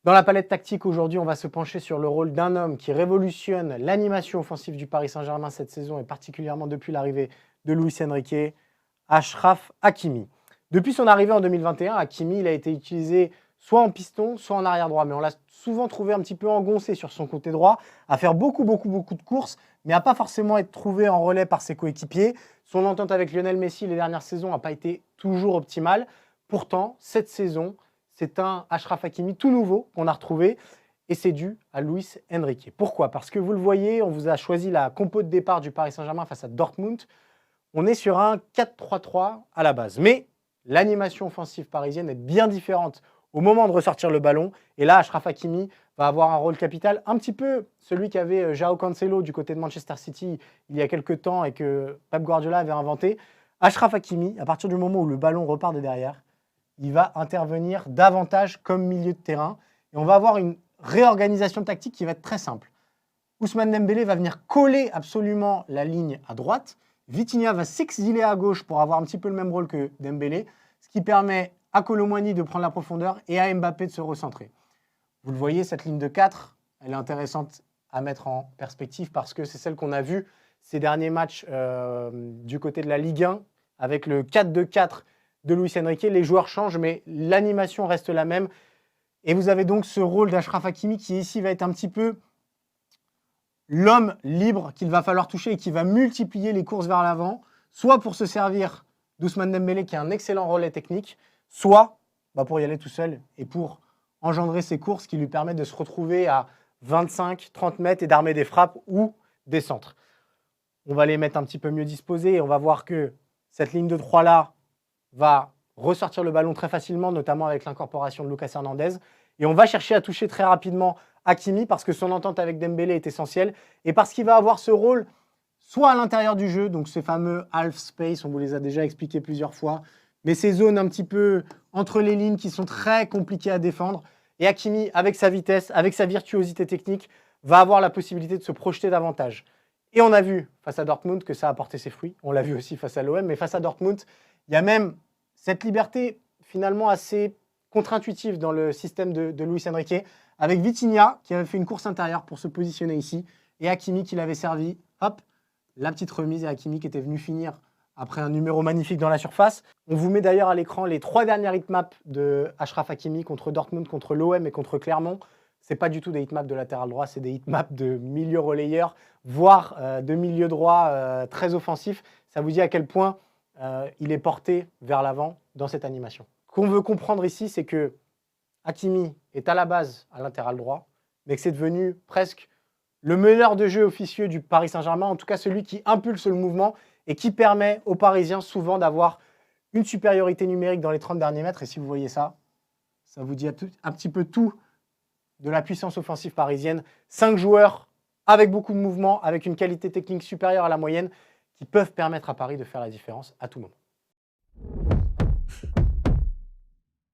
Dans la palette tactique, aujourd'hui, on va se pencher sur le rôle d'un homme qui révolutionne l'animation offensive du Paris Saint-Germain cette saison et particulièrement depuis l'arrivée de Luis Enrique, Achraf Hakimi. Depuis son arrivée en 2021, Hakimi il a été utilisé soit en piston, soit en arrière droit, mais on l'a souvent trouvé un petit peu engoncé sur son côté droit, à faire beaucoup de courses, mais à pas forcément être trouvé en relais par ses coéquipiers. Son entente avec Lionel Messi les dernières saisons n'a pas été toujours optimale. Pourtant, cette saison, c'est un Achraf Hakimi tout nouveau qu'on a retrouvé et c'est dû à Luis Enrique. Pourquoi? Parce que vous le voyez, on vous a choisi la compo de départ du Paris Saint-Germain face à Dortmund. On est sur un 4-3-3 à la base. Mais l'animation offensive parisienne est bien différente au moment de ressortir le ballon. Et là, Achraf Hakimi va avoir un rôle capital, un petit peu celui qu'avait Joao Cancelo du côté de Manchester City il y a quelques temps et que Pep Guardiola avait inventé. Achraf Hakimi, à partir du moment où le ballon repart de derrière, il va intervenir davantage comme milieu de terrain. Et on va avoir une réorganisation tactique qui va être très simple. Ousmane Dembélé va venir coller absolument la ligne à droite. Vitinha va s'exiler à gauche pour avoir un petit peu le même rôle que Dembélé, ce qui permet à Kolo Muani de prendre la profondeur et à Mbappé de se recentrer. Vous le voyez, cette ligne de 4, elle est intéressante à mettre en perspective parce que c'est celle qu'on a vue ces derniers matchs du côté de la Ligue 1 avec le 4-2-4 de Luis Enrique. Les joueurs changent, mais l'animation reste la même. Et vous avez donc ce rôle d'Achraf Hakimi qui ici va être un petit peu l'homme libre qu'il va falloir toucher et qui va multiplier les courses vers l'avant, soit pour se servir d'Ousmane Dembélé qui a un excellent relais technique, soit pour y aller tout seul et pour engendrer ses courses qui lui permettent de se retrouver à 25-30 mètres et d'armer des frappes ou des centres. On va les mettre un petit peu mieux disposés et on va voir que cette ligne de 3 là va ressortir le ballon très facilement, notamment avec l'incorporation de Lucas Hernandez. Et on va chercher à toucher très rapidement Hakimi parce que son entente avec Dembélé est essentielle et parce qu'il va avoir ce rôle soit à l'intérieur du jeu, donc ces fameux half space, on vous les a déjà expliqués plusieurs fois, mais ces zones un petit peu entre les lignes qui sont très compliquées à défendre. Et Hakimi, avec sa vitesse, avec sa virtuosité technique, va avoir la possibilité de se projeter davantage. Et on a vu face à Dortmund que ça a porté ses fruits. On l'a vu aussi face à l'OM, mais face à Dortmund, il y a même cette liberté finalement assez contre-intuitive dans le système de Luis Enrique, avec Vitinha qui avait fait une course intérieure pour se positionner ici, et Hakimi qui l'avait servi, hop, la petite remise, et Hakimi qui était venu finir après un numéro magnifique dans la surface. On vous met d'ailleurs à l'écran les 3 dernières hitmaps de Achraf Hakimi contre Dortmund, contre l'OM et contre Clermont. Ce n'est pas du tout des hitmaps de latéral droit, c'est des hitmaps de milieu relayeur, voire de milieu droit très offensif. Ça vous dit à quel point il est porté vers l'avant dans cette animation. Ce qu'on veut comprendre ici, c'est que Hakimi est à la base à latéral droit, mais que c'est devenu presque le meneur de jeu officieux du Paris Saint-Germain, en tout cas celui qui impulse le mouvement et qui permet aux Parisiens souvent d'avoir une supériorité numérique dans les 30 derniers mètres. Et si vous voyez ça, ça vous dit un petit peu tout de la puissance offensive parisienne. 5 joueurs avec beaucoup de mouvement, avec une qualité technique supérieure à la moyenne, qui peuvent permettre à Paris de faire la différence à tout moment.